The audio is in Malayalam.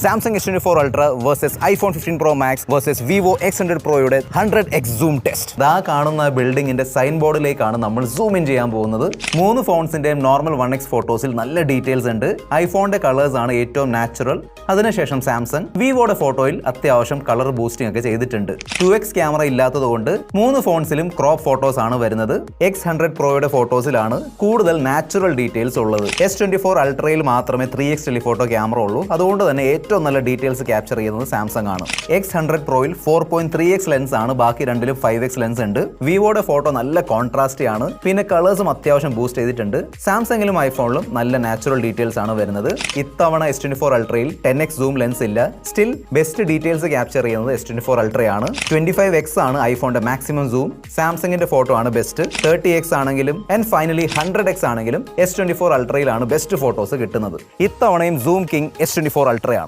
Samsung S24 Ultra versus iPhone 15 Pro Max versus Vivo X100 Proയുടെ 100x zoom test. ദാ കാണുന്ന ബിൽഡിങ്ങിന്റെ സൈൻ ബോർഡിലേക്കാണ് നമ്മൾ സൂം ഇൻ ചെയ്യാൻ പോകുന്നത്. 3 ഫോൺസിന്റെയും നോർമൽ 1x ഫോട്ടോസിൽ നല്ല ഡീറ്റെയിൽസ് ഉണ്ട്. ഐഫോണിന്റെ കളേഴ്സ് ആണ് ഏറ്റവും നാച്ചുറൽ. അതിനുശേഷം സാംസങ് വിവോയുടെ ഫോട്ടോയിൽ അത്യാവശ്യം കളർ ബൂസ്റ്റിംഗ് ഒക്കെ ചെയ്തിട്ടുണ്ട്. 2x ക്യാമറ ഇല്ലാത്തതുകൊണ്ട് 3 ഫോൺസിലും ക്രോപ്പ് ഫോട്ടോസ് ആണ് വരുന്നത്. X100 Proയുടെ ഫോട്ടോസിലാണ് കൂടുതൽ നാച്ചുറൽ ഡീറ്റെയിൽസ് ഉള്ളത്. S24 Ultra'യിൽ മാത്രമേ 3x ടെലിഫോട്ടോ ക്യാമറ ഉള്ളൂ. അതുകൊണ്ട് തന്നെ ഏറ്റവും നല്ല ഡീറ്റെയിൽസ് ക്യാപ്ചർ ചെയ്യുന്നത് സാംസങ് ആണ്. X100 Proയിൽ 4.3x ലെൻസ് ആണ്, ബാക്കി രണ്ടിലും 5x ലെൻസ് ഉണ്ട്. വിവോയുടെ ഫോട്ടോ നല്ല കോൺട്രാസ്റ്റി ആണ്, പിന്നെ കളേഴ്സും അത്യാവശ്യം ബൂസ്റ്റ് ചെയ്തിട്ടുണ്ട്. സാംസങ്ങിലും ഐഫോണിലും നല്ല നാച്ചുറൽ ഡീറ്റെയിൽസ് ആണ് വരുന്നത്. ഇത്തവണ S24 Ultra'യിൽ 10x സൂം ലെൻസ് ഇല്ല. സ്റ്റിൽ ബെസ്റ്റ് ഡീറ്റെയിൽസ് ക്യാപ്ചർ ചെയ്യുന്നത് S24 Ultra ആണ്. 25x ആണ് ഐഫോണിന്റെ മാക്സിമം സൂം. സാംസങ്ങിന്റെ ഫോട്ടോ ആണ് ബെസ്റ്റ്. 30x ആണെങ്കിലും ആൻഡ് ഫൈനലി 100x ആണെങ്കിലും S24 Ultra'യിലാണ് ബെസ്റ്റ് ഫോട്ടോസ് കിട്ടുന്നത്. ഇത്തവണയും സൂം കിങ് S24 Ultra ആണ്.